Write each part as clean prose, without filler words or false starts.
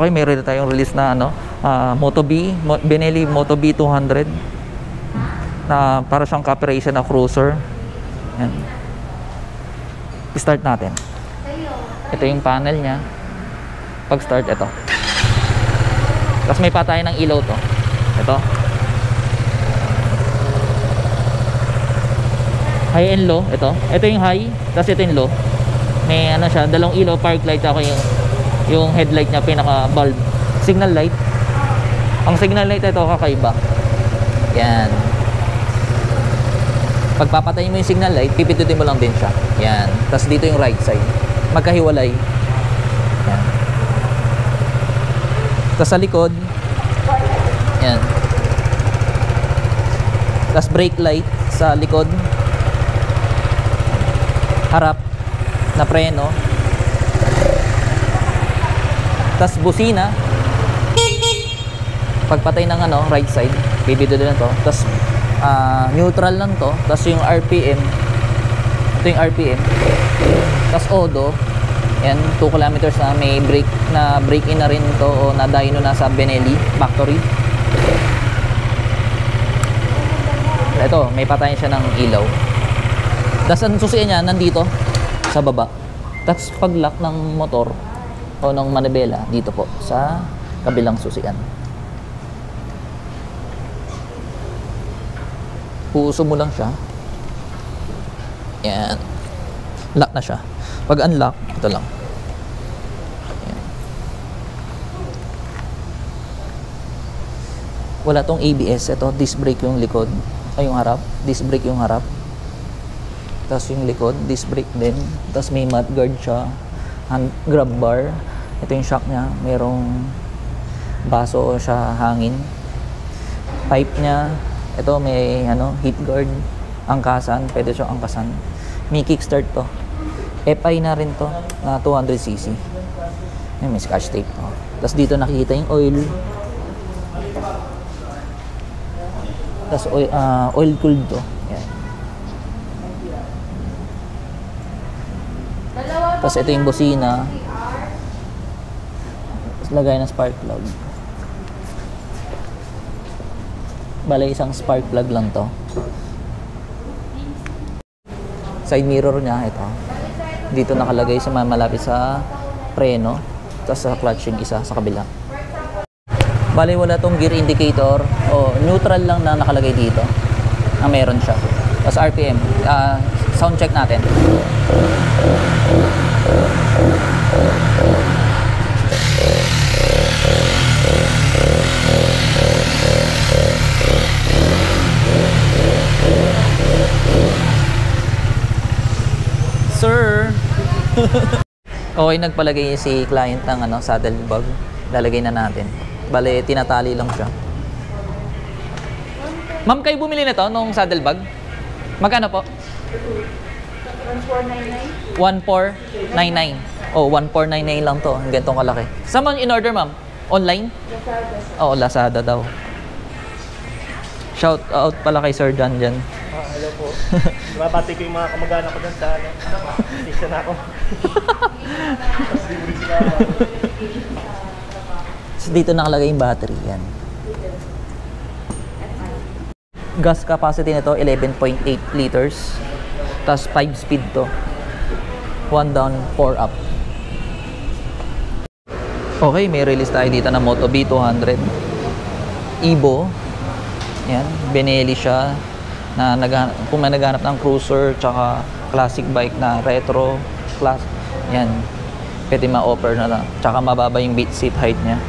Okay, meron tayong release na ano, Moto B, Benelli Moto B 200 na para siyang cooperation na cruiser. Yan. I-start natin. Ito yung panel niya. Pag start, ito. Tapos may patayan ng ilaw to. Ito. High and low, ito. Ito yung high, tapos ito yung low. May ano siya, dalawang ilaw, park light, ako yung headlight niya, pinaka bulb. Signal light. Ang signal light ito kakaiba. Yan. Pag papatayin mo yung signal light, pipindutin mo lang din siya. Yan. Tapos dito yung right side. Magkahiwalay. Yan. Tapos sa likod, yan. Tapos brake light sa likod. Harap na preno. Tas busina. Pagpatay ng ano, right side, bibidyo din to. Tas neutral lang to. Tas yung RPM. Ito yung RPM. Tas odo. Yan, 2 kilometers na may brake in na rin to o na dyno na sa Benelli factory. Ito, may patayin siya ng ilaw. Tas ang susian niya nandito sa baba. Tapos pag lock ng motor o ng manibela dito po sa kabilang susian. Puso mo lang siya. Yan. Lock na siya. Pag unlock, ito lang. Yan. Wala tong ABS. Ito, disc brake yung likod. Ay, yung harap. Disc brake yung harap. Tapos yung likod, disc brake din. Tapos may mud guard siya. Grab bar. Ito yung shock niya. Merong baso siya hangin. Pipe niya. Ito may ano, heat guard. Angkasan. Pwede siya angkasan. May kickstart to. FI na rin to. Na 200cc. May scotch tape to. Tapos dito nakikita yung oil. Tapos oil cooled to. Yan. Tapos ito yung busina. Tapos lagay ng spark plug. Bale, isang spark plug lang to. Side mirror niya, ito. Dito nakalagay sa malapit sa preno. Tapos sa clutch yung isa sa kabila. Bale, wala tong gear indicator. O, neutral lang na nakalagay dito. Na meron siya. Tapos RPM. Sound check natin. Sir! Okay, nagpalagay si client ng ano, saddle bag. Lalagay na natin. Bale, tinatali lang siya. Ma'am, kayo bumili na to nung saddle bag? Magkano po? 1499. 1499. Oh, 1499 lang to. Ang ganitong kalaki. Saan mo in-order, ma'am? Online? Oo, Lazada daw. Shout out pala kay Sir John dyan. Hello po. Mabati ko yung mga kamag-anak ko dyan sa station ako. So, dito nakalagay yung battery. Yan. Gas capacity nito 11.8 liters. Tapos 5 speed to. 1 down, 4 up. Okay, may release tayo dito na Moto B 200 Evo. Yan, Benelli siya na kung may naghanap ng cruiser tsaka classic bike na retro class. Yan, pwede ma-offer na lang. Tsaka mababa yung beat seat height niya.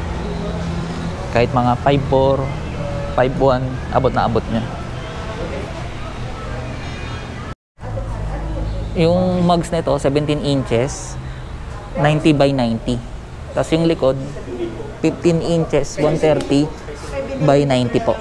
Kahit mga 5'4", 5'1", abot na abot niya. Yung mugs nito 17 inches, 90 by 90. Tapos yung likod 15 inches, 130 by 90 po.